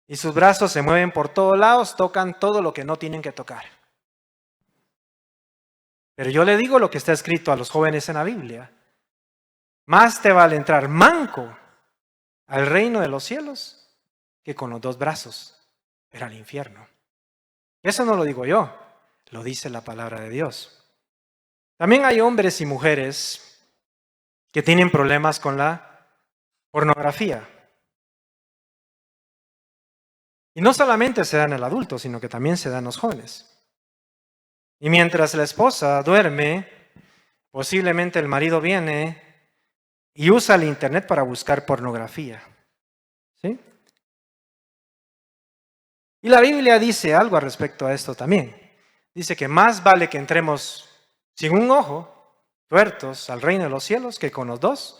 Y sus brazos se mueven por todos lados, tocan todo lo que no tienen que tocar. Pero yo le digo lo que está escrito a los jóvenes en la Biblia. Más te vale entrar manco al reino de los cielos que con los dos brazos, pero al infierno. Eso no lo digo yo, lo dice la palabra de Dios. También hay hombres y mujeres que tienen problemas con la pornografía. Y no solamente se da en el adulto, sino que también se da en los jóvenes. Y mientras la esposa duerme, posiblemente el marido viene y usa el internet para buscar pornografía. ¿Sí? Y la Biblia dice algo al respecto a esto también. Dice que más vale que entremos sin un ojo, tuertos, al reino de los cielos, que con los dos,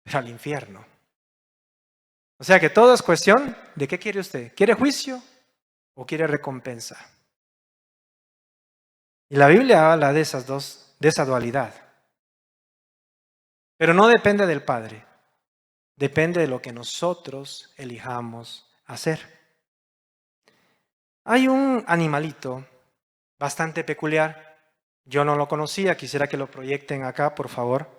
pero al infierno. O sea que todo es cuestión de qué quiere usted. ¿Quiere juicio o quiere recompensa? Y la Biblia habla de esa dualidad. Pero no depende del Padre. Depende de lo que nosotros elijamos hacer. Hay un animalito bastante peculiar. Yo no lo conocía, quisiera que lo proyecten acá, por favor.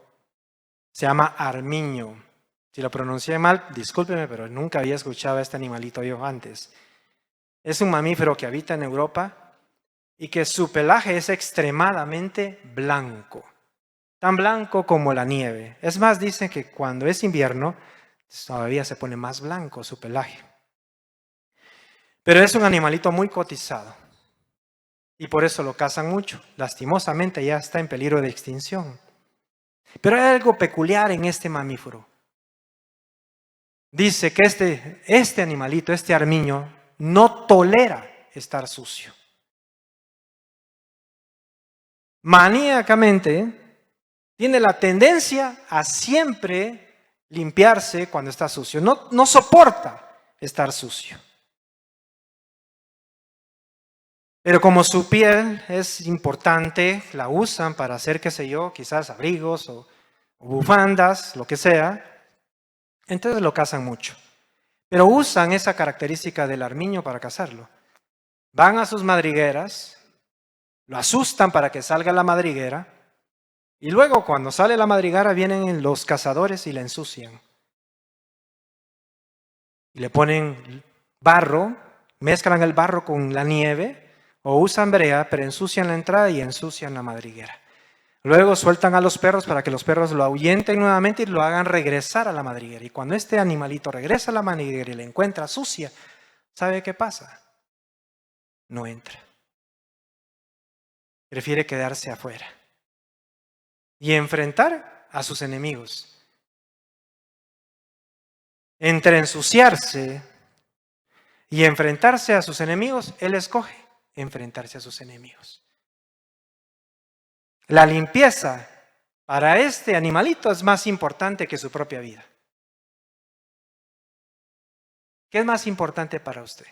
Se llama armiño. Si lo pronuncié mal, discúlpeme, pero nunca había escuchado a este animalito yo antes. Es un mamífero que habita en Europa y que su pelaje es extremadamente blanco. Tan blanco como la nieve. Es más, dicen que cuando es invierno, todavía se pone más blanco su pelaje. Pero es un animalito muy cotizado. Y por eso lo cazan mucho. Lastimosamente ya está en peligro de extinción. Pero hay algo peculiar en este mamífero. Dice que este animalito, este armiño, no tolera estar sucio. Maníacamente tiene la tendencia a siempre limpiarse cuando está sucio. No soporta estar sucio. Pero como su piel es importante, la usan para hacer, qué sé yo, quizás abrigos o bufandas, lo que sea. Entonces lo cazan mucho. Pero usan esa característica del armiño para cazarlo. Van a sus madrigueras, lo asustan para que salga la madriguera, y luego cuando sale la madriguera vienen los cazadores y la ensucian. Y le ponen barro, mezclan el barro con la nieve, o usan brea, pero ensucian la entrada y ensucian la madriguera. Luego sueltan a los perros para que los perros lo ahuyenten nuevamente y lo hagan regresar a la madriguera. Y cuando este animalito regresa a la madriguera y la encuentra sucia, ¿sabe qué pasa? No entra. Prefiere quedarse afuera y enfrentar a sus enemigos. Entre ensuciarse y enfrentarse a sus enemigos, él escoge enfrentarse a sus enemigos. La limpieza para este animalito es más importante que su propia vida. ¿Qué es más importante para usted?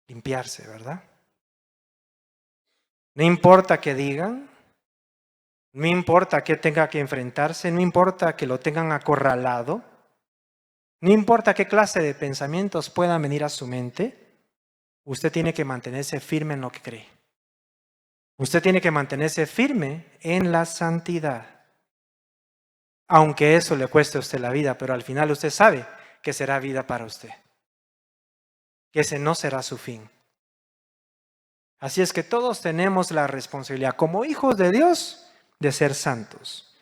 Limpiarse, ¿verdad? No importa qué digan, no importa qué tenga que enfrentarse, no importa que lo tengan acorralado, no importa qué clase de pensamientos puedan venir a su mente, usted tiene que mantenerse firme en lo que cree. Usted tiene que mantenerse firme en la santidad. Aunque eso le cueste a usted la vida, pero al final usted sabe que será vida para usted. Que ese no será su fin. Así es que todos tenemos la responsabilidad como hijos de Dios de ser santos.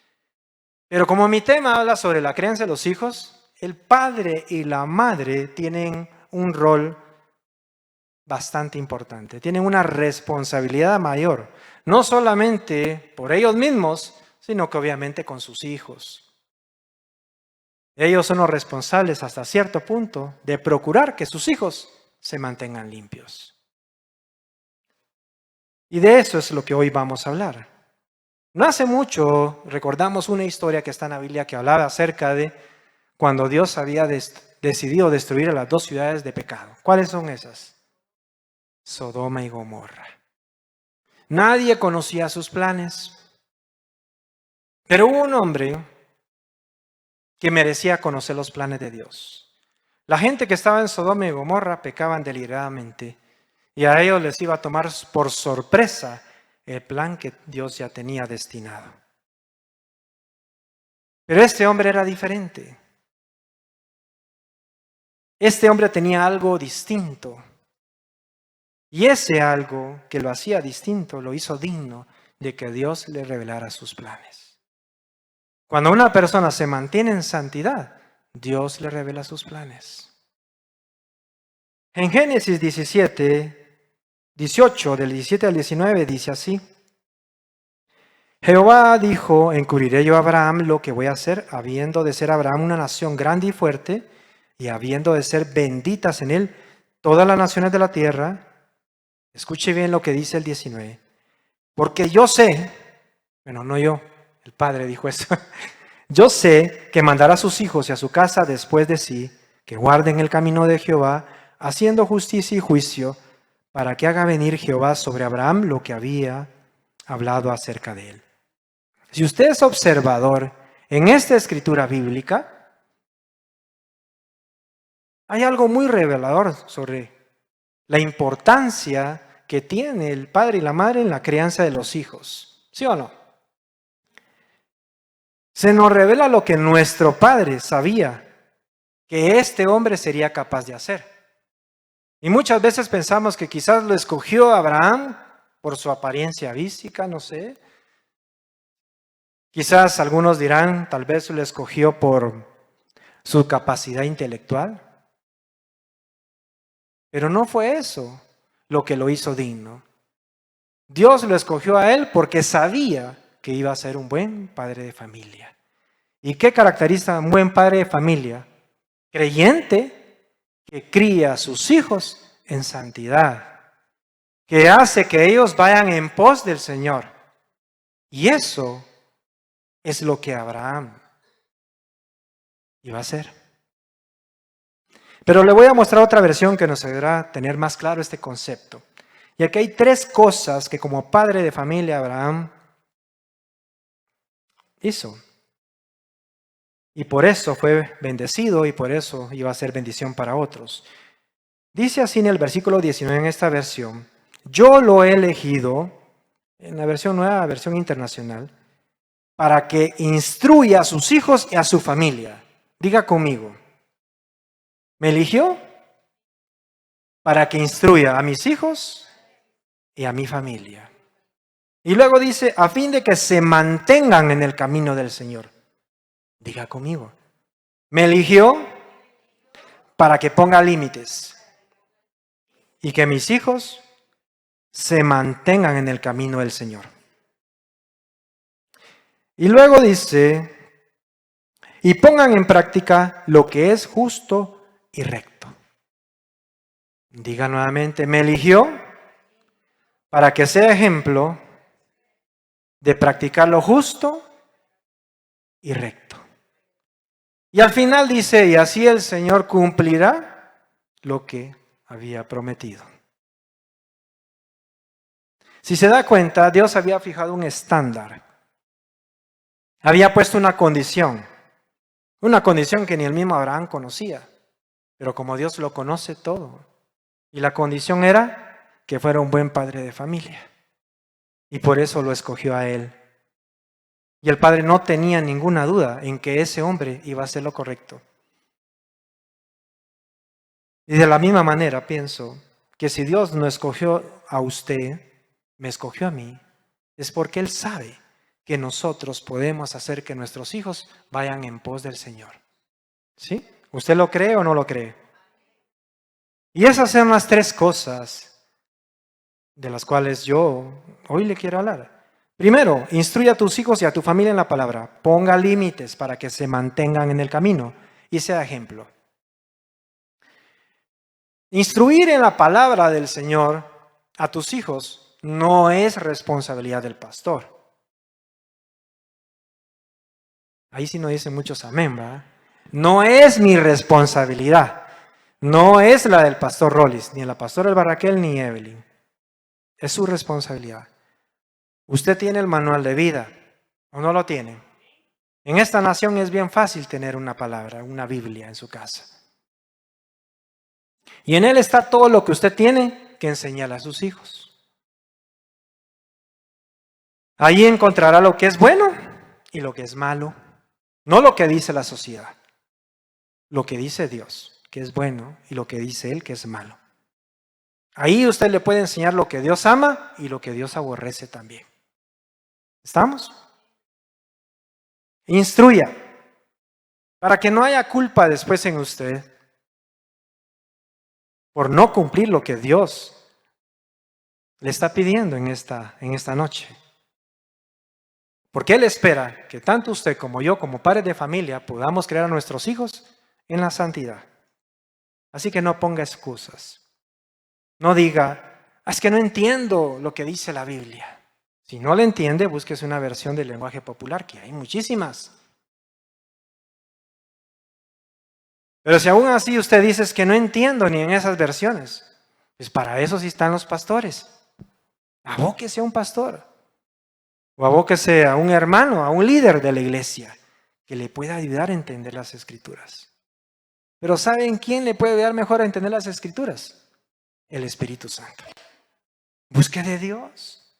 Pero como mi tema habla sobre la crianza de los hijos, el padre y la madre tienen un rol bastante importante. Tienen una responsabilidad mayor, no solamente por ellos mismos, sino que obviamente con sus hijos. Ellos son los responsables hasta cierto punto de procurar que sus hijos se mantengan limpios. Y de eso es lo que hoy vamos a hablar. No hace mucho recordamos una historia que está en la Biblia que hablaba acerca de cuando Dios había decidido destruir a las dos ciudades de pecado. ¿Cuáles son esas? Sodoma y Gomorra. Nadie conocía sus planes, pero hubo un hombre que merecía conocer los planes de Dios. La gente que estaba en Sodoma y Gomorra pecaban deliberadamente y a ellos les iba a tomar por sorpresa el plan que Dios ya tenía destinado. Pero este hombre era diferente. Este hombre tenía algo distinto. Y ese algo que lo hacía distinto lo hizo digno de que Dios le revelara sus planes. Cuando una persona se mantiene en santidad, Dios le revela sus planes. En Génesis 18, del 17 al 19, dice así: Jehová dijo, encubriré yo a Abraham lo que voy a hacer, habiendo de ser Abraham una nación grande y fuerte, y habiendo de ser benditas en él todas las naciones de la tierra. Escuche bien lo que dice el 19. Porque yo sé, bueno, no yo, el Padre dijo eso, yo sé que mandará a sus hijos y a su casa después de sí, que guarden el camino de Jehová, haciendo justicia y juicio, para que haga venir Jehová sobre Abraham lo que había hablado acerca de él. Si usted es observador en esta escritura bíblica, hay algo muy revelador sobre la importancia que tiene el padre y la madre en la crianza de los hijos. ¿Sí o no? Se nos revela lo que nuestro padre sabía que este hombre sería capaz de hacer. Y muchas veces pensamos que quizás lo escogió Abraham por su apariencia física, no sé. Quizás algunos dirán, tal vez lo escogió por su capacidad intelectual. Pero no fue eso lo que lo hizo digno. Dios lo escogió a él porque sabía que iba a ser un buen padre de familia. ¿Y qué caracteriza un buen padre de familia? Creyente que cría a sus hijos en santidad, que hace que ellos vayan en pos del Señor. Y eso es lo que Abraham iba a hacer. Pero le voy a mostrar otra versión que nos ayudará a tener más claro este concepto. Y aquí hay 3 cosas que como padre de familia Abraham hizo. Y por eso fue bendecido y por eso iba a ser bendición para otros. Dice así en el versículo 19 en esta versión: yo lo he elegido, en la versión nueva, versión internacional, para que instruya a sus hijos y a su familia. Diga conmigo: me eligió para que instruya a mis hijos y a mi familia. Y luego dice, a fin de que se mantengan en el camino del Señor. Diga conmigo: me eligió para que ponga límites y que mis hijos se mantengan en el camino del Señor. Y luego dice, y pongan en práctica lo que es justo y recto. Diga nuevamente, me eligió para que sea ejemplo de practicar lo justo y recto. Y al final dice, y así el Señor cumplirá lo que había prometido. Si se da cuenta, Dios había fijado un estándar. Había puesto una condición que ni el mismo Abraham conocía. Pero como Dios lo conoce todo. Y la condición era que fuera un buen padre de familia. Y por eso lo escogió a él. Y el padre no tenía ninguna duda en que ese hombre iba a hacer lo correcto. Y de la misma manera pienso que si Dios no escogió a usted, me escogió a mí, es porque Él sabe que nosotros podemos hacer que nuestros hijos vayan en pos del Señor. ¿Sí? ¿Usted lo cree o no lo cree? Y esas son las 3 cosas de las cuales yo hoy le quiero hablar. Primero, instruye a tus hijos y a tu familia en la palabra. Ponga límites para que se mantengan en el camino y sea ejemplo. Instruir en la palabra del Señor a tus hijos no es responsabilidad del pastor. Ahí sí no dicen muchos amén, ¿verdad? No es mi responsabilidad. No es la del pastor Rollis, ni la pastora Raquel, ni Evelyn. Es su responsabilidad. Usted tiene el manual de vida, ¿o no lo tiene? En esta nación es bien fácil tener una palabra, una Biblia en su casa. Y en Él está todo lo que usted tiene que enseñar a sus hijos. Ahí encontrará lo que es bueno y lo que es malo. No lo que dice la sociedad, lo que dice Dios, que es bueno, y lo que dice Él, que es malo. Ahí usted le puede enseñar lo que Dios ama y lo que Dios aborrece también. ¿Estamos? Instruya, para que no haya culpa después en usted por no cumplir lo que Dios le está pidiendo en esta noche. Porque Él espera que tanto usted como yo, como padres de familia, podamos criar a nuestros hijos en la santidad. Así que no ponga excusas. No diga, es que no entiendo lo que dice la Biblia. Si no le entiende, búsquese una versión del lenguaje popular, que hay muchísimas. Pero si aún así usted dice que no entiendo ni en esas versiones, pues para eso sí están los pastores. Abóquese a un pastor. O abóquese a un hermano, a un líder de la iglesia, que le pueda ayudar a entender las Escrituras. Pero ¿saben quién le puede ayudar mejor a entender las Escrituras? El Espíritu Santo. Busque de Dios.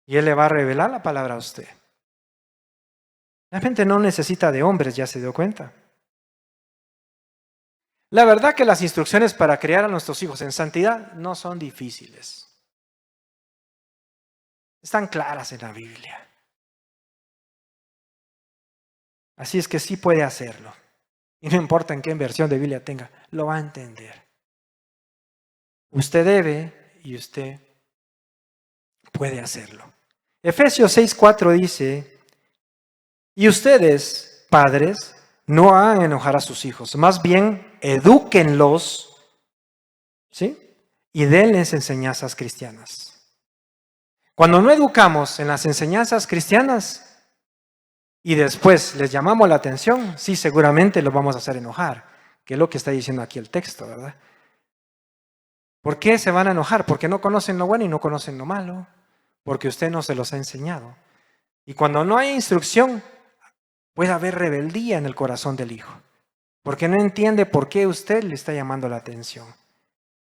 Y Él le va a revelar la palabra a usted. La gente no necesita de hombres, ya se dio cuenta. La verdad que las instrucciones para criar a nuestros hijos en santidad no son difíciles. Están claras en la Biblia. Así es que sí puede hacerlo. Y no importa en qué versión de Biblia tenga, lo va a entender. Usted debe y usted puede hacerlo. Efesios 6:4 dice, y ustedes, padres, no hagan enojar a sus hijos, más bien edúquenlos, ¿sí? Y denles enseñanzas cristianas. Cuando no educamos en las enseñanzas cristianas y después les llamamos la atención, sí, seguramente los vamos a hacer enojar, que es lo que está diciendo aquí el texto, ¿verdad? ¿Por qué se van a enojar? Porque no conocen lo bueno y no conocen lo malo, porque usted no se los ha enseñado. Y cuando no hay instrucción, puede haber rebeldía en el corazón del hijo, porque no entiende por qué usted le está llamando la atención.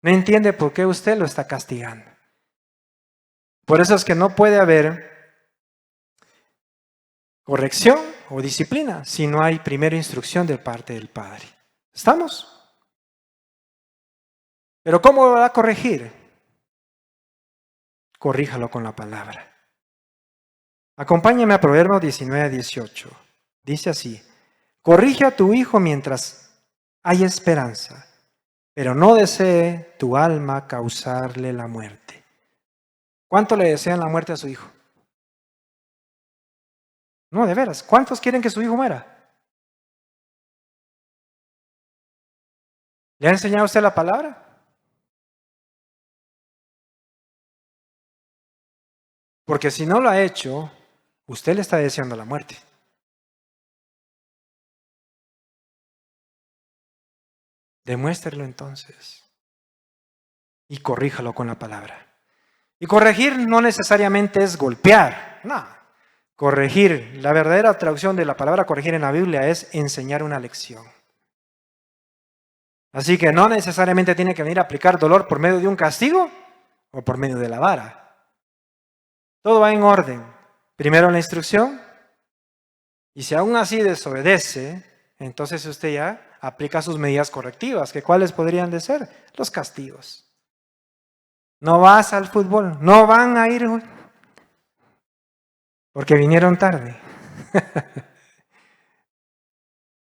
No entiende por qué usted lo está castigando. Por eso es que no puede haber corrección o disciplina si no hay primero instrucción de parte del Padre. ¿Estamos? Pero ¿cómo va a corregir? Corríjalo con la palabra. Acompáñame a Proverbios 19:18. Dice así, corrige a tu hijo mientras hay esperanza, pero no desee tu alma causarle la muerte. ¿Cuánto le desean la muerte a su hijo? No, de veras. ¿Cuántos quieren que su hijo muera? ¿Le ha enseñado usted la palabra? Porque si no lo ha hecho, usted le está deseando la muerte. Demuéstrelo entonces. Y corríjalo con la palabra. Y corregir no necesariamente es golpear. No. Corregir, la verdadera traducción de la palabra corregir en la Biblia es enseñar una lección. Así que no necesariamente tiene que venir a aplicar dolor por medio de un castigo o por medio de la vara. Todo va en orden. Primero la instrucción, y si aún así desobedece, entonces usted ya aplica sus medidas correctivas, que ¿cuáles podrían de ser? Los castigos. No vas al fútbol, no van a ir porque vinieron tarde.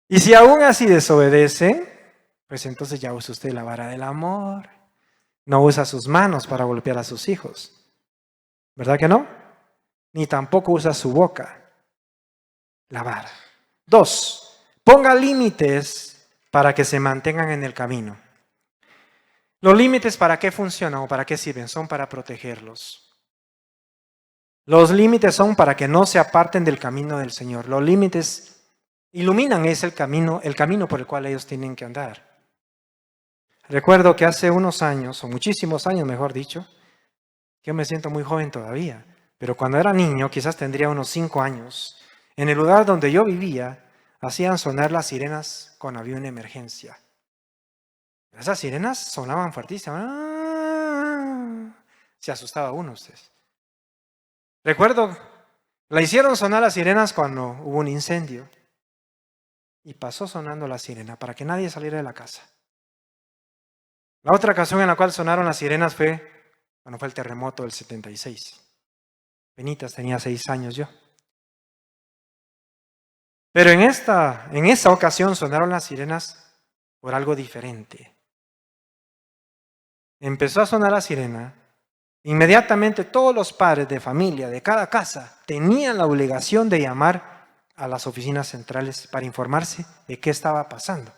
Y si aún así desobedece, pues entonces ya usa usted la vara del amor. No usa sus manos para golpear a sus hijos. ¿Verdad que no? Ni tampoco usa su boca. La vara. 2, ponga límites para que se mantengan en el camino. Los límites, ¿para qué funcionan o para qué sirven? Son para protegerlos. Los límites son para que no se aparten del camino del Señor. Los límites iluminan el camino por el cual ellos tienen que andar. Recuerdo que hace unos años, o muchísimos años mejor dicho, yo me siento muy joven todavía, pero cuando era niño, quizás tendría unos 5 años, en el lugar donde yo vivía, hacían sonar las sirenas cuando había una emergencia. Esas sirenas sonaban fuertísimas. Se asustaba uno ustedes. Recuerdo, la hicieron sonar las sirenas cuando hubo un incendio. Y pasó sonando la sirena para que nadie saliera de la casa. La otra ocasión en la cual sonaron las sirenas fue cuando fue el terremoto del 76. Penitas, tenía 6 años yo. Pero en esa ocasión sonaron las sirenas por algo diferente. Empezó a sonar la sirena. Inmediatamente todos los padres de familia de cada casa tenían la obligación de llamar a las oficinas centrales para informarse de qué estaba pasando.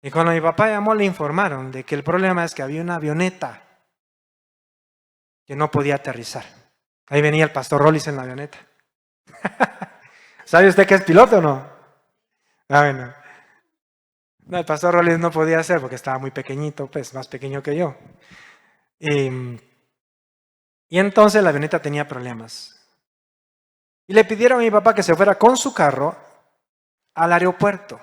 Y cuando mi papá llamó le informaron de que el problema es que había una avioneta que no podía aterrizar. Ahí venía el pastor Rollis en la avioneta. ¿Sabe usted que es piloto o no? Bueno. No, el pastor Rollis no podía hacer porque estaba muy pequeñito, pues más pequeño que yo. Y entonces la avioneta tenía problemas. Y le pidieron a mi papá que se fuera con su carro al aeropuerto.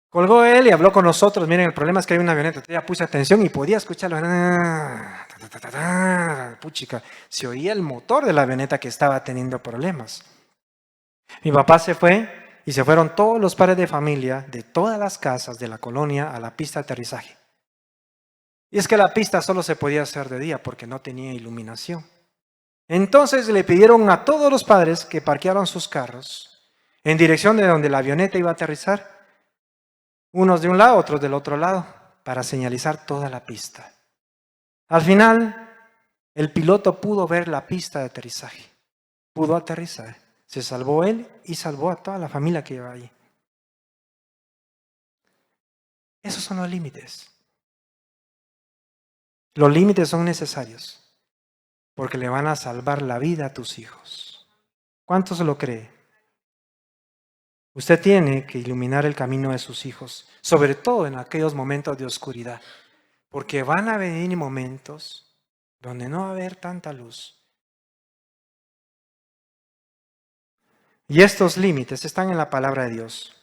Colgó él y habló con nosotros. Miren, el problema es que hay una avioneta. Yo ya puse atención y podía escucharlo. Puchica, se oía el motor de la avioneta que estaba teniendo problemas. Mi papá se fue y se fueron todos los padres de familia de todas las casas de la colonia a la pista de aterrizaje. Y es que la pista solo se podía hacer de día porque no tenía iluminación. Entonces le pidieron a todos los padres que parquearan sus carros en dirección de donde la avioneta iba a aterrizar. Unos de un lado, otros del otro lado, para señalizar toda la pista. Al final, el piloto pudo ver la pista de aterrizaje. Pudo aterrizar. Se salvó él y salvó a toda la familia que iba allí. Esos son los límites. Los límites son necesarios porque le van a salvar la vida a tus hijos. ¿Cuántos lo cree? Usted tiene que iluminar el camino de sus hijos, sobre todo en aquellos momentos de oscuridad, porque van a venir momentos donde no va a haber tanta luz. Y estos límites están en la palabra de Dios.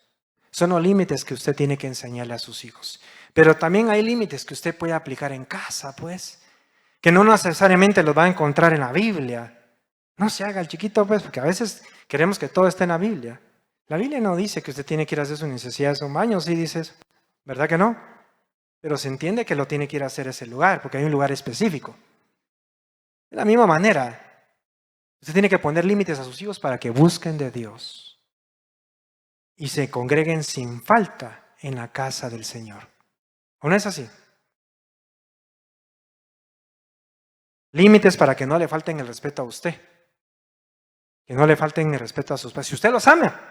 Son los límites que usted tiene que enseñarle a sus hijos. Pero también hay límites que usted puede aplicar en casa, pues, que no necesariamente los va a encontrar en la Biblia. No se haga el chiquito, pues, porque a veces queremos que todo esté en la Biblia. La Biblia no dice que usted tiene que ir a hacer sus necesidades a un baño, sí dice eso. ¿Verdad que no? Pero se entiende que lo tiene que ir a hacer a ese lugar, porque hay un lugar específico. De la misma manera, usted tiene que poner límites a sus hijos para que busquen de Dios y se congreguen sin falta en la casa del Señor. ¿O no es así? Límites para que no le falten el respeto a usted, que no le falten el respeto a sus padres. Si usted los ama,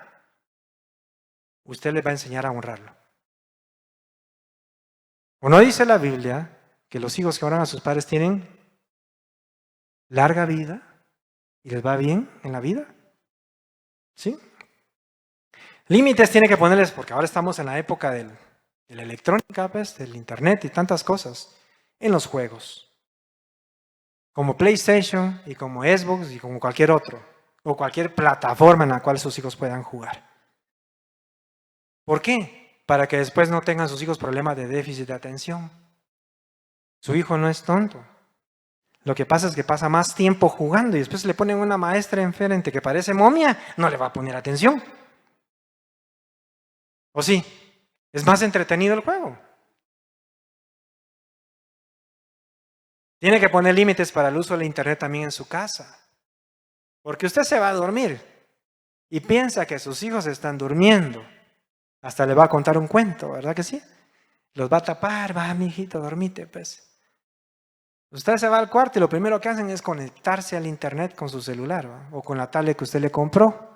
usted les va a enseñar a honrarlo. ¿O no dice la Biblia que los hijos que honran a sus padres tienen larga vida y les va bien en la vida? ¿Sí? Límites tiene que ponerles, porque ahora estamos en la época de la electrónica, pues, del internet y tantas cosas, en los juegos. Como PlayStation y como Xbox y como cualquier otro, o cualquier plataforma en la cual sus hijos puedan jugar. ¿Por qué? Para que después no tengan sus hijos problemas de déficit de atención. Su hijo no es tonto. Lo que pasa es que pasa más tiempo jugando y después le ponen una maestra enfrente que parece momia, no le va a poner atención. ¿O sí? Es más entretenido el juego. Tiene que poner límites para el uso del internet también en su casa. Porque usted se va a dormir y piensa que sus hijos están durmiendo. Hasta le va a contar un cuento, ¿verdad que sí? Los va a tapar, va, mi hijito, dormite, pues. Usted se va al cuarto y lo primero que hacen es conectarse al internet con su celular, ¿va? O con la tablet que usted le compró.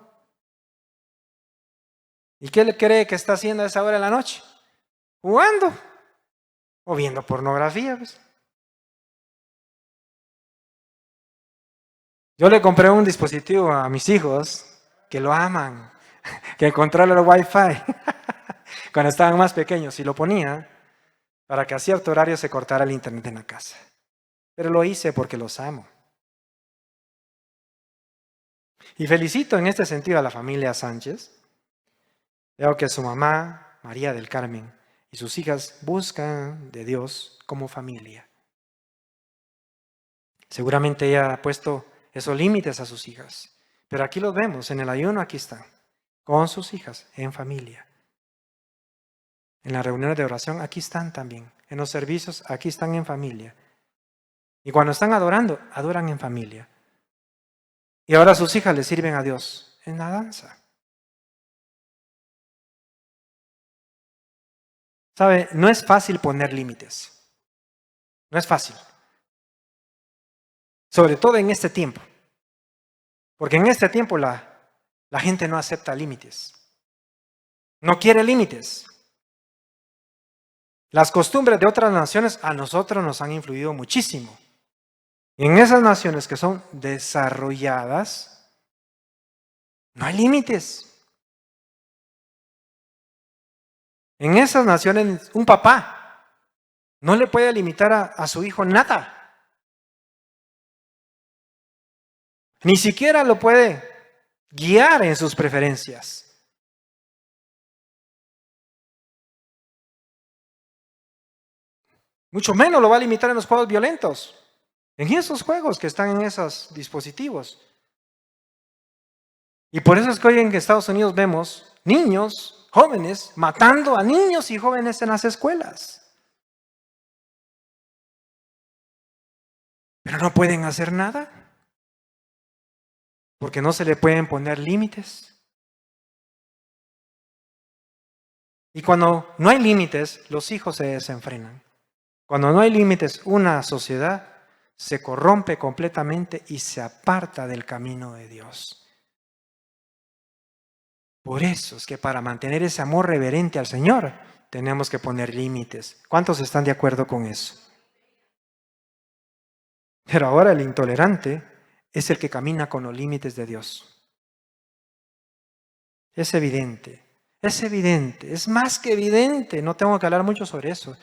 ¿Y qué le cree que está haciendo a esa hora de la noche? Jugando o viendo pornografía, pues. Yo le compré un dispositivo a mis hijos que lo aman, que controla el Wi-Fi cuando estaban más pequeños y lo ponía para que a cierto horario se cortara el internet en la casa. Pero lo hice porque los amo. Y felicito en este sentido a la familia Sánchez. Veo que su mamá María del Carmen y sus hijas buscan de Dios como familia. Seguramente ella ha puesto esos límites a sus hijas. Pero aquí los vemos, en el ayuno aquí están, con sus hijas, en familia. En las reuniones de oración aquí están también. En los servicios aquí están en familia. Y cuando están adorando, adoran en familia. Y ahora sus hijas le sirven a Dios en la danza. ¿Sabe? No es fácil poner límites. No es fácil. Sobre todo en este tiempo. Porque en este tiempo la gente no acepta límites. No quiere límites. Las costumbres de otras naciones a nosotros nos han influido muchísimo. En esas naciones que son desarrolladas, no hay límites. En esas naciones, un papá no le puede limitar a su hijo nada. Ni siquiera lo puede guiar en sus preferencias. Mucho menos lo va a limitar en los juegos violentos. En esos juegos que están en esos dispositivos. Y por eso es que hoy en Estados Unidos vemos niños, jóvenes, matando a niños y jóvenes en las escuelas. Pero no pueden hacer nada. Porque no se le pueden poner límites. Y cuando no hay límites, los hijos se desenfrenan. Cuando no hay límites, una sociedad se corrompe completamente y se aparta del camino de Dios. Por eso es que para mantener ese amor reverente al Señor, tenemos que poner límites. ¿Cuántos están de acuerdo con eso? Pero ahora el intolerante es el que camina con los límites de Dios. Es evidente, es más que evidente, no tengo que hablar mucho sobre eso,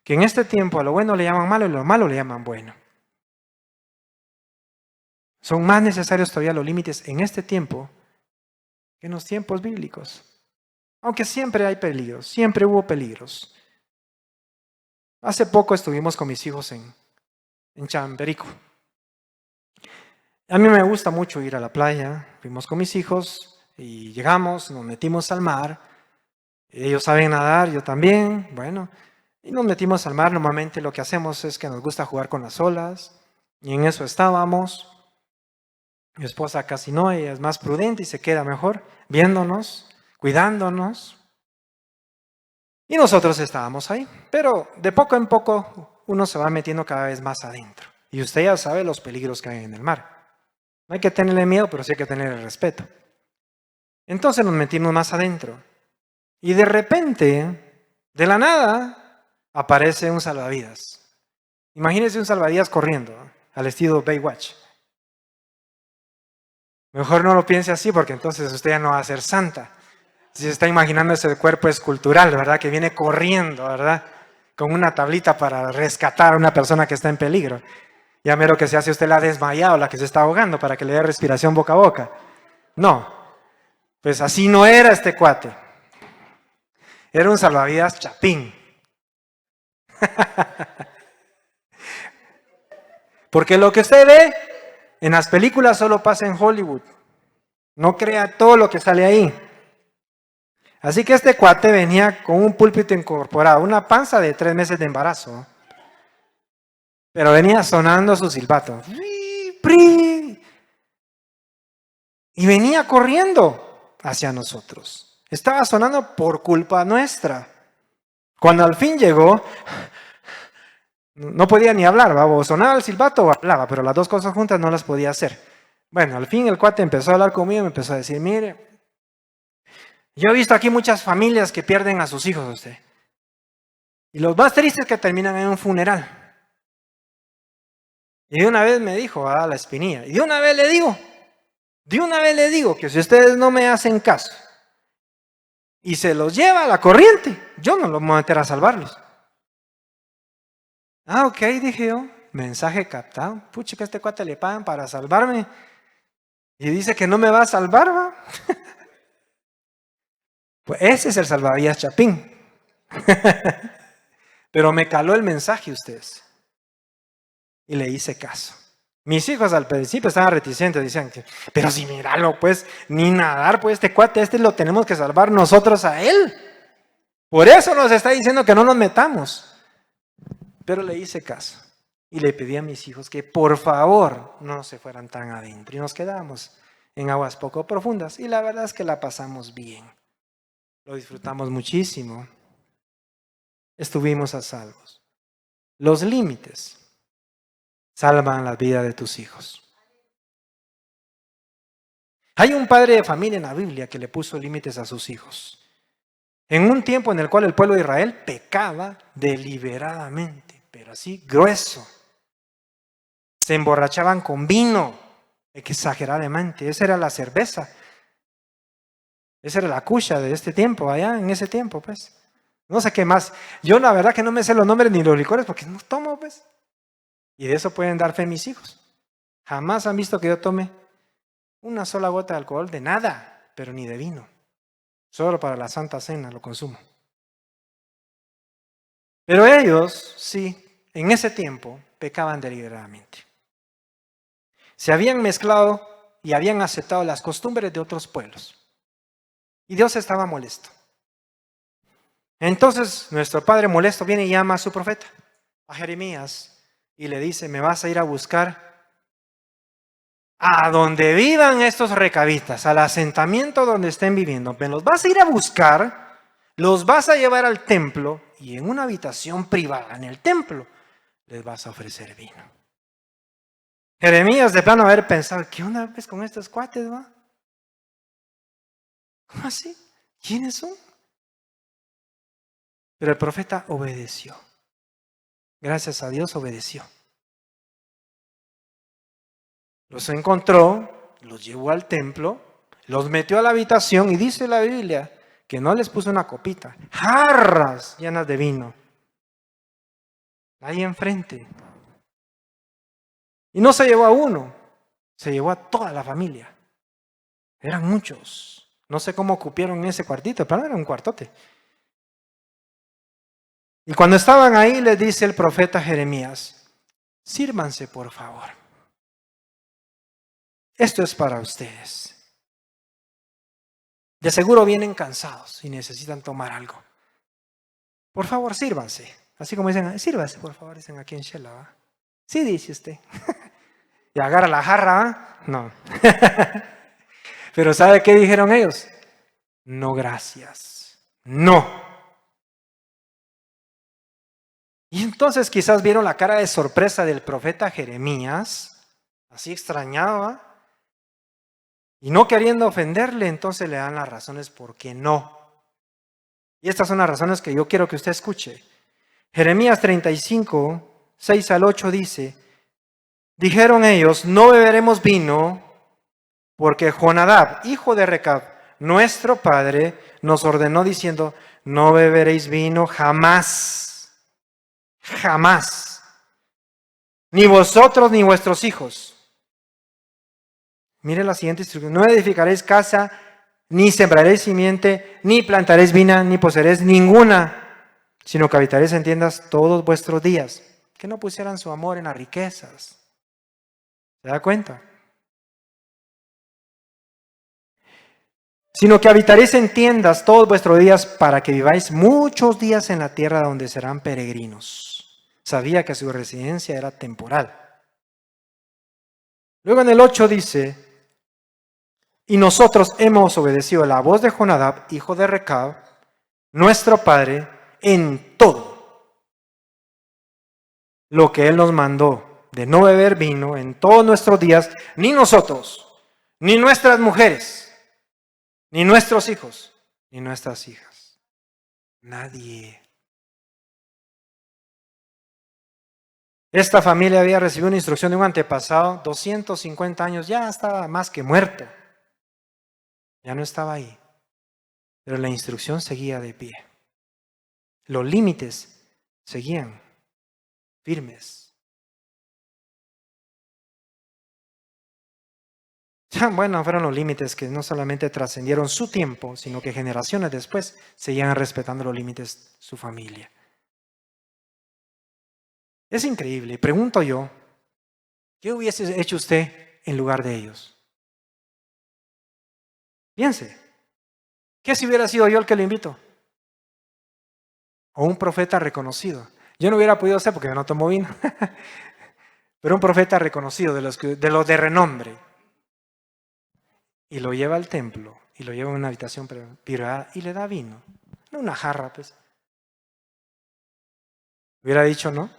que en este tiempo a lo bueno le llaman malo y a lo malo le llaman bueno. Son más necesarios todavía los límites en este tiempo que en los tiempos bíblicos. Aunque siempre hay peligros, siempre hubo peligros. Hace poco estuvimos con mis hijos en Chamberico. A mí me gusta mucho ir a la playa, fuimos con mis hijos y llegamos, nos metimos al mar. Ellos saben nadar, yo también, bueno, y nos metimos al mar. Normalmente lo que hacemos es que nos gusta jugar con las olas y en eso estábamos. Mi esposa casi no, ella es más prudente y se queda mejor viéndonos, cuidándonos. Y nosotros estábamos ahí, pero de poco en poco uno se va metiendo cada vez más adentro. Y usted ya sabe los peligros que hay en el mar. No hay que tenerle miedo, pero sí hay que tenerle respeto. Entonces nos metimos más adentro. Y de repente, de la nada, aparece un salvavidas. Imagínese un salvavidas corriendo, al estilo Baywatch. Mejor no lo piense así, porque entonces usted ya no va a ser santa. Si se está imaginando ese cuerpo escultural, ¿verdad? Que viene corriendo, ¿verdad? Con una tablita para rescatar a una persona que está en peligro. Ya mero que se hace usted la desmayada o la que se está ahogando para que le dé respiración boca a boca. No, pues así no era este cuate. Era un salvavidas chapín. Porque lo que usted ve en las películas solo pasa en Hollywood. No crea todo lo que sale ahí. Así que este cuate venía con un púlpito incorporado, una panza de 3 meses de embarazo. Pero venía sonando su silbato. Y venía corriendo hacia nosotros. Estaba sonando por culpa nuestra. Cuando al fin llegó, no podía ni hablar, o sonaba el silbato o hablaba, pero las dos cosas juntas no las podía hacer. Bueno, al fin el cuate empezó a hablar conmigo y me empezó a decir, mire, yo he visto aquí muchas familias que pierden a sus hijos, usted. Y los más tristes que terminan en un funeral. Y de una vez me dijo, la espinilla, y de una vez le digo que si ustedes no me hacen caso y se los lleva a la corriente, yo no los voy a meter a salvarlos. Ok, dije yo, mensaje captado. Pucha, que a este cuate le pagan para salvarme y dice que no me va a salvar, ¿va? Pues ese es el salvavidas Chapín. Pero me caló el mensaje ustedes. Y le hice caso. Mis hijos al principio estaban reticentes, decían, pero si míralo, pues, ni nadar, pues este cuate, lo tenemos que salvar nosotros a él. Por eso nos está diciendo que no nos metamos. Pero le hice caso. Y le pedí a mis hijos que por favor no se fueran tan adentro. Y nos quedamos en aguas poco profundas. Y la verdad es que la pasamos bien. Lo disfrutamos muchísimo. Estuvimos a salvos. Los límites salvan la vida de tus hijos. Hay un padre de familia en la Biblia que le puso límites a sus hijos. En un tiempo en el cual el pueblo de Israel pecaba deliberadamente, pero así grueso. Se emborrachaban con vino, exageradamente. Esa era la cerveza. Esa era la cucha de este tiempo, allá en ese tiempo, pues. No sé qué más. Yo la verdad que no me sé los nombres ni los licores porque no tomo, pues. Y de eso pueden dar fe mis hijos. Jamás han visto que yo tome una sola gota de alcohol de nada, pero ni de vino. Solo para la Santa Cena lo consumo. Pero ellos, sí, en ese tiempo pecaban deliberadamente. Se habían mezclado y habían aceptado las costumbres de otros pueblos. Y Dios estaba molesto. Entonces nuestro padre molesto viene y llama a su profeta, a Jeremías, y le dice, me vas a ir a buscar a donde vivan estos recabitas, al asentamiento donde estén viviendo. Me los vas a ir a buscar, los vas a llevar al templo y en una habitación privada en el templo les vas a ofrecer vino. Jeremías de plano haber pensado, ¿qué onda pues con estos cuates, va? ¿Cómo así? ¿Quiénes son? Pero el profeta obedeció. Gracias a Dios obedeció. Los encontró, los llevó al templo, los metió a la habitación y dice la Biblia que no les puso una copita, jarras llenas de vino. Ahí enfrente. Y no se llevó a uno, se llevó a toda la familia. Eran muchos. No sé cómo cupieron ese cuartito, pero era un cuartote. Y cuando estaban ahí, les dice el profeta Jeremías, sírvanse por favor. Esto es para ustedes. De seguro vienen cansados y necesitan tomar algo. Por favor, sírvanse. Así como dicen, sírvase, por favor, dicen aquí en Shela, ¿va? Sí, dice usted. Y agarra la jarra, ¿va? No. Pero ¿sabe qué dijeron ellos? No, gracias. No. Y entonces quizás vieron la cara de sorpresa del profeta Jeremías, así extrañado, ¿va? Y no queriendo ofenderle, entonces le dan las razones por qué no. Y estas son las razones que yo quiero que usted escuche. Jeremías 35, 6 al 8 dice, dijeron ellos, no beberemos vino porque Jonadab, hijo de Recab, nuestro padre, nos ordenó diciendo, no beberéis vino jamás, jamás, ni vosotros ni vuestros hijos. Mire la siguiente instrucción, no edificaréis casa, ni sembraréis simiente, ni plantaréis vina, ni poseeréis ninguna, sino que habitaréis en tiendas todos vuestros días. Que no pusieran su amor en las riquezas. ¿Se da cuenta? Sino que habitaréis en tiendas todos vuestros días para que viváis muchos días en la tierra donde serán peregrinos. Sabía que su residencia era temporal. Luego en el 8 dice, y nosotros hemos obedecido la voz de Jonadab, hijo de Recab, nuestro padre, en todo lo que él nos mandó de no beber vino en todos nuestros días, ni nosotros, ni nuestras mujeres, ni nuestros hijos, ni nuestras hijas. Nadie. Esta familia había recibido una instrucción de un antepasado, 250 años, ya estaba más que muerto. Ya no estaba ahí. Pero la instrucción seguía de pie. Los límites seguían firmes. Ya, bueno, fueron los límites que no solamente trascendieron su tiempo, sino que generaciones después seguían respetando los límites de su familia. Es increíble. Pregunto yo, ¿qué hubiese hecho usted en lugar de ellos? Piense, ¿qué si hubiera sido yo el que lo invito? O un profeta reconocido. Yo no hubiera podido ser porque yo no tomo vino. Pero un profeta reconocido, de los de renombre. Y lo lleva al templo, y lo lleva a una habitación privada, y le da vino. No una jarra, pues. Hubiera dicho no.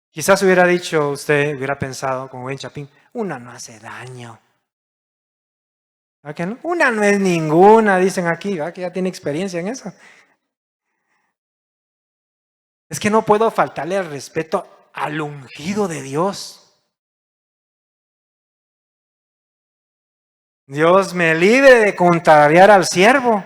Quizás hubiera dicho usted, hubiera pensado, como Ben Chapín, una no hace daño. ¿A qué no? Una no es ninguna, dicen aquí, ¿verdad? Que ya tiene experiencia en eso. Es que no puedo faltarle el respeto al ungido de Dios. Dios me libre de contrariar al siervo.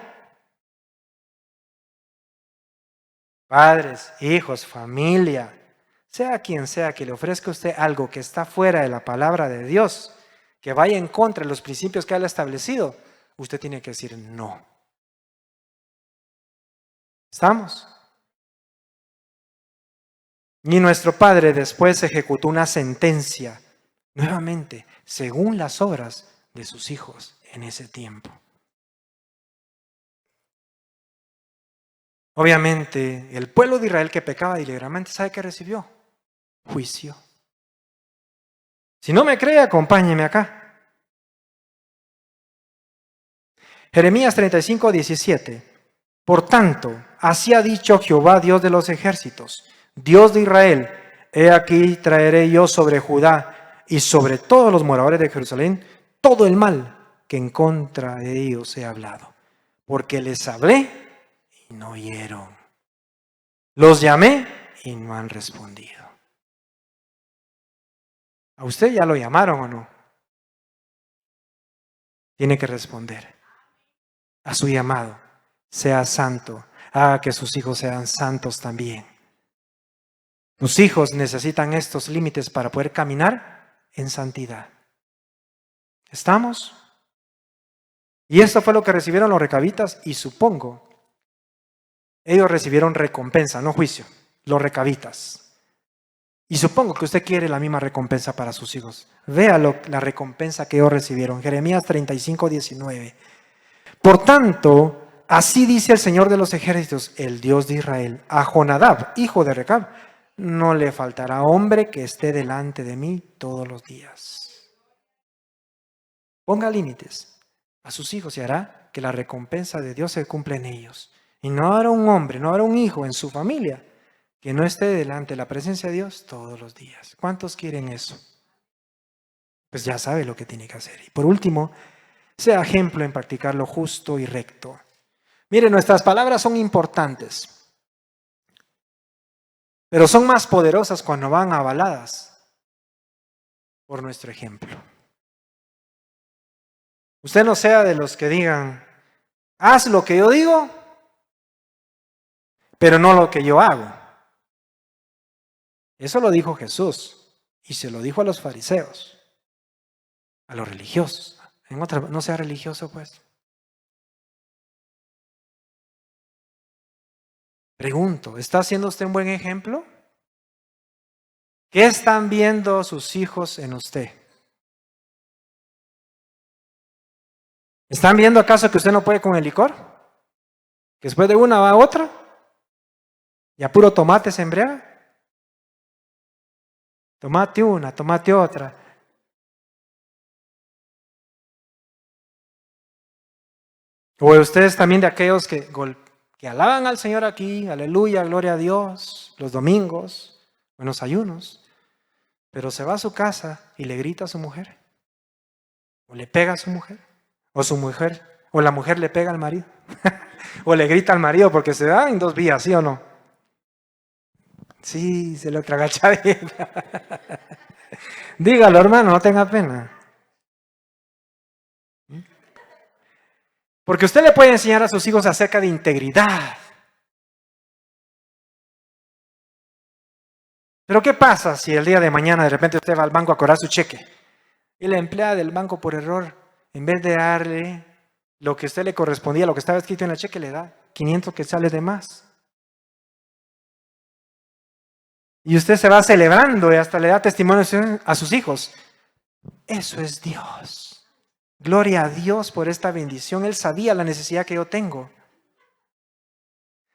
Padres, hijos, familia, sea quien sea que le ofrezca a usted algo que está fuera de la palabra de Dios, que vaya en contra de los principios que Él ha establecido, usted tiene que decir no. ¿Estamos? Y nuestro Padre después ejecutó una sentencia, nuevamente, según las obras de sus hijos en ese tiempo. Obviamente, el pueblo de Israel que pecaba deliberadamente, ¿sabe qué recibió? Juicio. Si no me cree, acompáñeme acá. Jeremías 35, 17. Por tanto, así ha dicho Jehová, Dios de los ejércitos, Dios de Israel, he aquí traeré yo sobre Judá y sobre todos los moradores de Jerusalén todo el mal que en contra de ellos he hablado, porque les hablé y no oyeron. Los llamé y no han respondido. ¿A usted ya lo llamaron o no? Tiene que responder a su llamado. Sea santo. Haga que sus hijos sean santos también. Tus hijos necesitan estos límites para poder caminar en santidad. ¿Estamos? Y esto fue lo que recibieron los recabitas y supongo, ellos recibieron recompensa, no juicio, los recabitas. Y supongo que usted quiere la misma recompensa para sus hijos. Vea la recompensa que ellos recibieron. Jeremías 35, 19. Por tanto, así dice el Señor de los ejércitos, el Dios de Israel, a Jonadab, hijo de Recab, no le faltará hombre que esté delante de mí todos los días. Ponga límites a sus hijos y hará que la recompensa de Dios se cumpla en ellos. Y no habrá un hombre, no habrá un hijo en su familia que no esté delante de la presencia de Dios todos los días. ¿Cuántos quieren eso? Pues ya sabe lo que tiene que hacer. Y por último, sea ejemplo en practicar lo justo y recto. Mire, nuestras palabras son importantes, pero son más poderosas cuando van avaladas por nuestro ejemplo. Usted no sea de los que digan, haz lo que yo digo, pero no lo que yo hago. Eso lo dijo Jesús y se lo dijo a los fariseos, a los religiosos. No sea religioso, pues. Pregunto, ¿está haciendo usted un buen ejemplo? ¿Qué están viendo sus hijos en usted? ¿Están viendo acaso que usted no puede con el licor? ¿Que después de una va a otra? ¿Y a puro tomate se embriaga? Tomate una, tomate otra. O ustedes también de aquellos que alaban al Señor aquí, aleluya, gloria a Dios, los domingos, en los ayunos, pero se va a su casa y le grita a su mujer, o le pega a su mujer, o la mujer le pega al marido, o le grita al marido porque se da en 2 vías, ¿sí o no? Sí, se lo traga Chavita. Dígalo, hermano, no tenga pena. Porque usted le puede enseñar a sus hijos acerca de integridad. Pero ¿qué pasa si el día de mañana de repente usted va al banco a cobrar su cheque y la empleada del banco por error, en vez de darle lo que a usted le correspondía, lo que estaba escrito en el cheque, le da 500 quetzales de más? Y usted se va celebrando y hasta le da testimonio a sus hijos. Eso es Dios. Gloria a Dios por esta bendición. Él sabía la necesidad que yo tengo.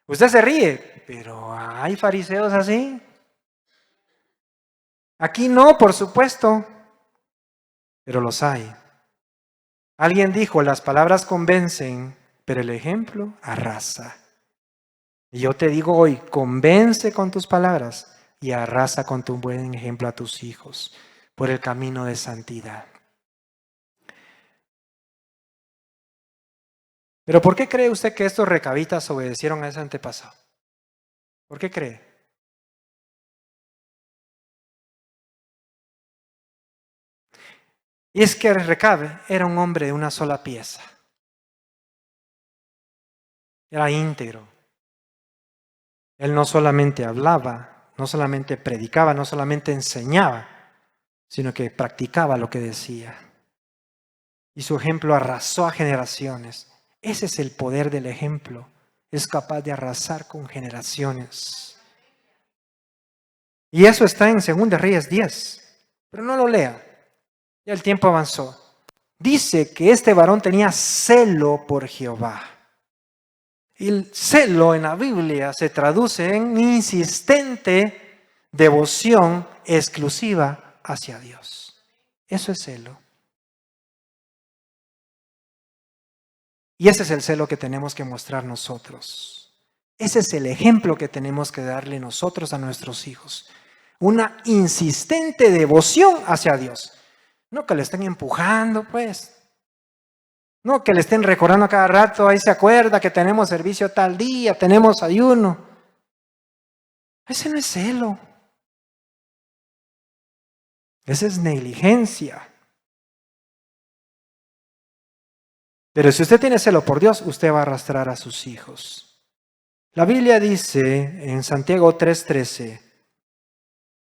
Usted se ríe, pero ¿hay fariseos así? Aquí no, por supuesto, pero los hay. Alguien dijo, las palabras convencen, pero el ejemplo arrasa. Y yo te digo hoy, convence con tus palabras y arrasa con tu buen ejemplo a tus hijos por el camino de santidad. Pero ¿por qué cree usted que estos recabitas obedecieron a ese antepasado? ¿Por qué cree? Y es que Recabe era un hombre de una sola pieza. Era íntegro. Él no solamente hablaba, no solamente predicaba, no solamente enseñaba, sino que practicaba lo que decía. Y su ejemplo arrasó a generaciones. Ese es el poder del ejemplo. Es capaz de arrasar con generaciones. Y eso está en 2 Reyes 10. Pero no lo lea. Ya el tiempo avanzó. Dice que este varón tenía celo por Jehová. Y el celo en la Biblia se traduce en insistente devoción exclusiva hacia Dios. Eso es celo. Y ese es el celo que tenemos que mostrar nosotros. Ese es el ejemplo que tenemos que darle nosotros a nuestros hijos. Una insistente devoción hacia Dios. No que le estén empujando, pues. No que le estén recordando a cada rato, ahí se acuerda que tenemos servicio tal día, tenemos ayuno. Ese no es celo. Esa es negligencia. Pero si usted tiene celo por Dios, usted va a arrastrar a sus hijos. La Biblia dice en Santiago 3:13,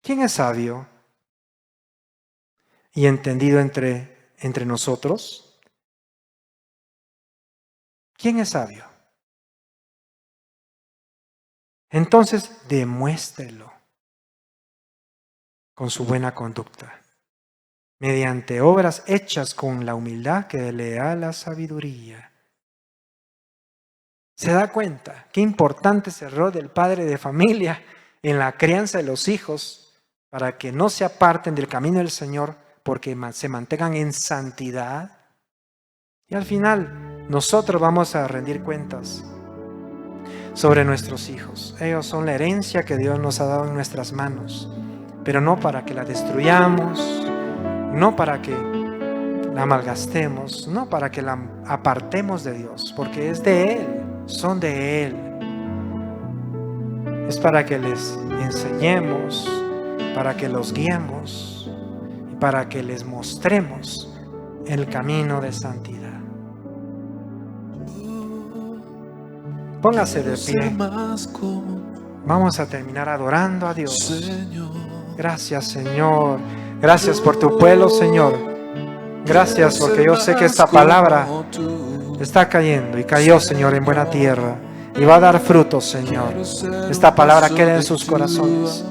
¿quién es sabio y entendido entre nosotros? ¿Quién es sabio? Entonces demuéstrelo con su buena conducta, mediante obras hechas con la humildad que le da la sabiduría. ¿Se da cuenta qué importante es el rol del padre de familia en la crianza de los hijos para que no se aparten del camino del Señor, porque se mantengan en santidad? Y al final nosotros vamos a rendir cuentas sobre nuestros hijos. Ellos son la herencia que Dios nos ha dado en nuestras manos, pero no para que la destruyamos, no para que la malgastemos, no para que la apartemos de Dios, porque es de Él, son de Él. Es para que les enseñemos, para que los guiemos y para que les mostremos el camino de santidad. Póngase de pie. Vamos a terminar adorando a Dios. Gracias, Señor. Gracias por tu pueblo, Señor. Gracias porque yo sé que esta palabra está cayendo y cayó, Señor, en buena tierra y va a dar frutos, Señor. Esta palabra queda en sus corazones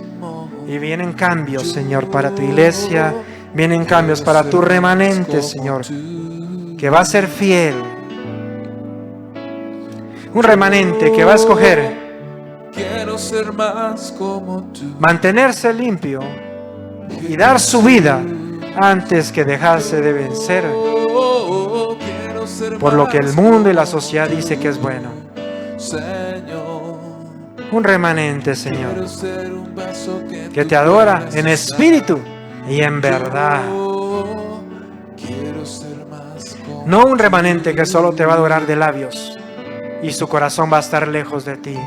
y vienen cambios, Señor, para tu iglesia. Vienen cambios para tu remanente, Señor, que va a ser fiel. Un remanente que va a escoger mantenerse limpio y dar su vida antes que dejarse de vencer por lo que el mundo y la sociedad dice que es bueno. Un remanente, Señor, que te adora en espíritu y en verdad. No un remanente que solo te va a adorar de labios y su corazón va a estar lejos de ti.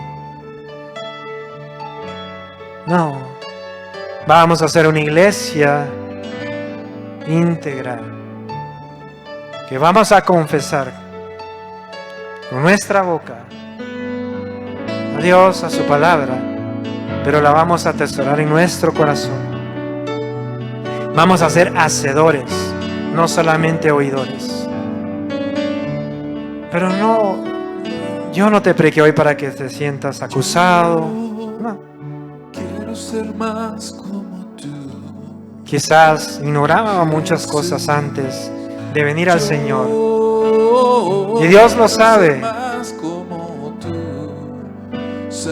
No, vamos a ser una iglesia íntegra que vamos a confesar con nuestra boca a Dios, a su palabra, pero la vamos a atesorar en nuestro corazón. Vamos a ser hacedores, no solamente oidores. Pero no, yo no te prediqué hoy para que te sientas acusado. No. Quiero ser más como tú. Quizás ignoraba muchas cosas antes de venir al Señor. Y Dios lo sabe.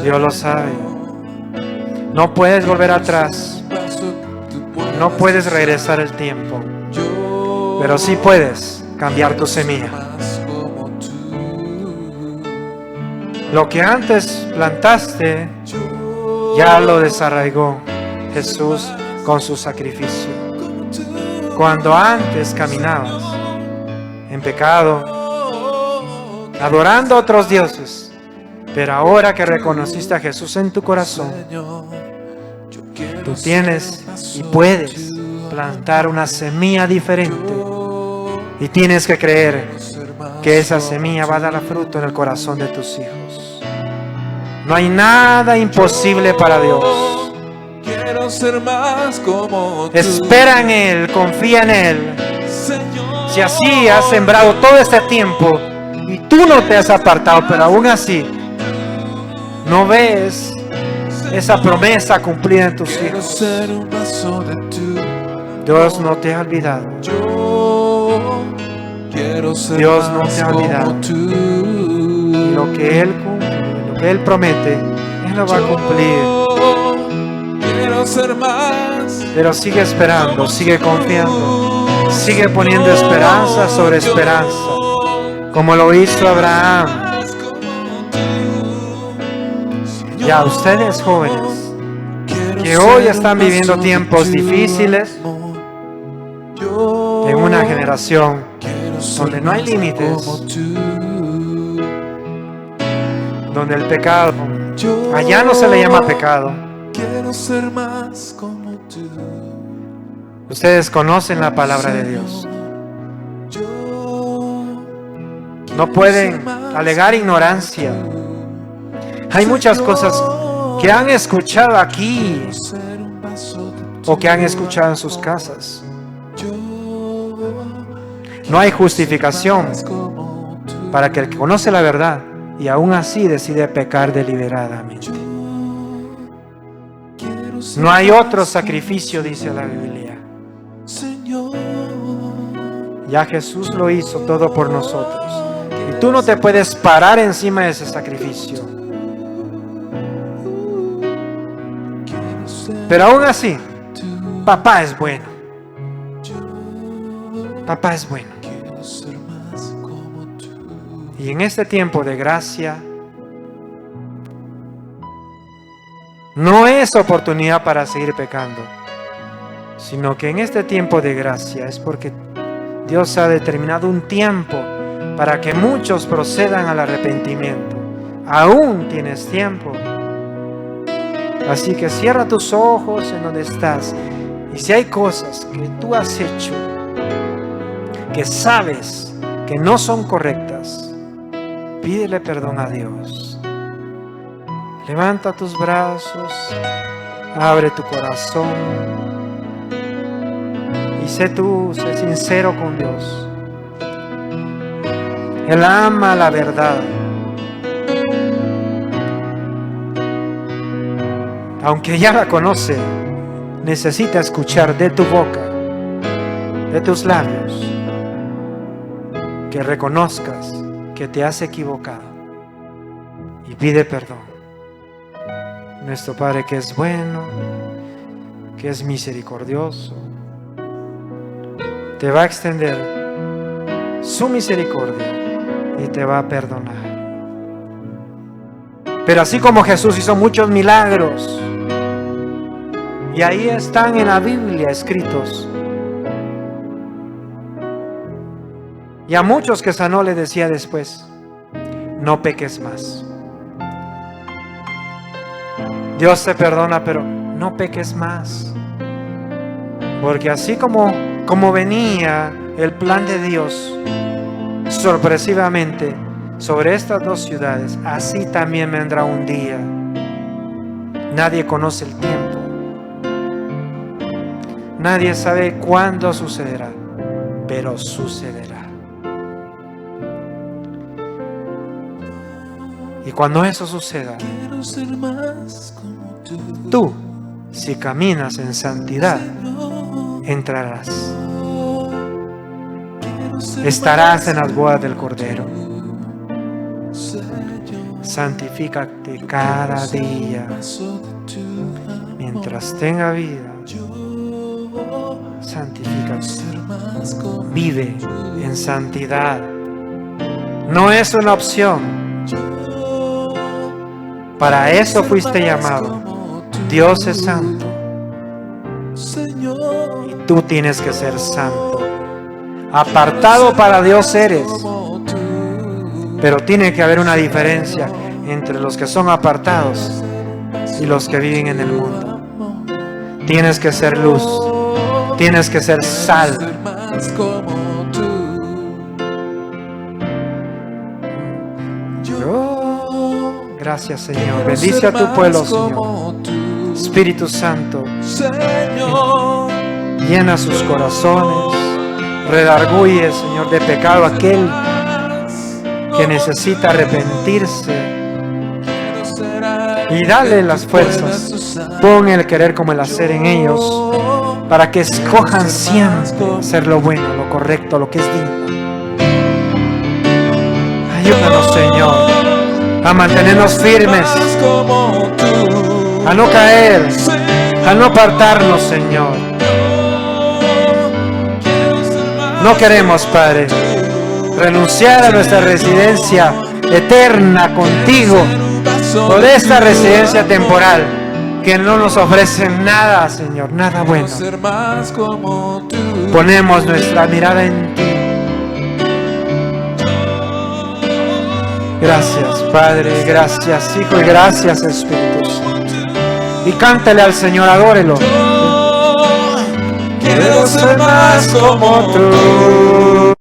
Dios lo sabe. No puedes volver atrás. No puedes regresar el tiempo. Pero sí puedes cambiar tu semilla. Lo que antes plantaste, ya lo desarraigó Jesús con su sacrificio. Cuando antes caminabas en pecado, adorando a otros dioses, pero ahora que reconociste a Jesús en tu corazón, tú tienes y puedes plantar una semilla diferente. Y tienes que creer que esa semilla va a dar fruto en el corazón de tus hijos. No hay nada imposible para Dios. Quiero ser más como tú. Espera en Él, confía en Él. Si así has sembrado todo este tiempo y tú no te has apartado, pero aún así no ves esa promesa cumplida en tus hijos, Dios no te ha olvidado. Dios no te ha olvidado. Y lo que Él cumple, lo que Él promete, Él lo va a cumplir. Quiero ser más. Pero sigue esperando, sigue confiando, sigue poniendo esperanza sobre esperanza, como lo hizo Abraham. Ya ustedes jóvenes, que hoy están viviendo tiempos difíciles, en una generación donde no hay límites, donde el pecado, allá no se le llama pecado. Quiero ser más como tú. Ustedes conocen la palabra de Dios. No pueden alegar ignorancia. Hay muchas cosas que han escuchado aquí o que han escuchado en sus casas. No hay justificación para que el que conoce la verdad y aún así decide pecar deliberadamente. No hay otro sacrificio, dice la Biblia. Ya Jesús lo hizo todo por nosotros. Y tú no te puedes parar encima de ese sacrificio. Pero aún así, papá es bueno. Papá es bueno. Y en este tiempo de gracia, no es oportunidad para seguir pecando, sino que en este tiempo de gracia es porque Dios ha determinado un tiempo para que muchos procedan al arrepentimiento. Aún tienes tiempo. Así que cierra tus ojos en donde estás. Y si hay cosas que tú has hecho que sabes que no son correctas, pídele perdón a Dios. Levanta tus brazos, abre tu corazón y sé sincero con Dios. Él ama la verdad. Aunque ya la conoce, necesita escuchar de tu boca, de tus labios, que reconozcas que te has equivocado y pide perdón. Nuestro Padre que es bueno, que es misericordioso, te va a extender su misericordia y te va a perdonar. Pero así como Jesús hizo muchos milagros, y ahí están en la Biblia escritos, y a muchos que sanó le decía después, no peques más. Dios te perdona, pero no peques más. Porque así como venía el plan de Dios sorpresivamente sobre estas dos ciudades, así también vendrá un día Nadie conoce el tiempo. Nadie sabe cuándo sucederá, pero sucederá. Y cuando eso suceda, Quiero ser más como tú. tú, si caminas en santidad, Señor, entrarás. quiero ser Estarás más en las bodas del Cordero. Señor, Santifícate cada día. paso de tu amor. Mientras tenga vida, Yo santifícate. ser más como Vive en santidad. No es una opción. Para eso fuiste llamado. Dios es santo Señor, y tú tienes que ser santo. Apartado para Dios eres, como tú. pero tiene que haber una diferencia entre los que son apartados y los que viven en el mundo. Tienes que ser luz, tienes que ser sal. Ser más como tú. Gracias, Señor. Bendice a tu pueblo, Señor. Espíritu Santo, Señor, llena sus corazones. Redarguye, Señor, de pecado aquel que necesita arrepentirse. Y dale las fuerzas. Pon el querer como el hacer en ellos, para que escojan siempre hacer lo bueno, lo correcto, lo que es digno. Ayúdanos, Señor, a mantenernos firmes, a no caer, a no apartarnos, Señor. No queremos, Padre, renunciar a nuestra residencia eterna contigo por esta residencia temporal que no nos ofrece nada, Señor, nada bueno. Ponemos nuestra mirada en ti. Gracias, Padre, gracias, Hijo, y gracias, Espíritu Santo. Y cántale al Señor, adórelo. quiero ser más como tú.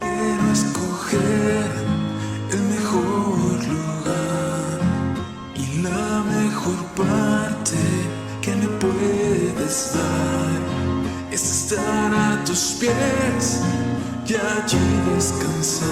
Quiero escoger el mejor lugar y la mejor parte que me puedes dar es estar a tus pies y allí descansar.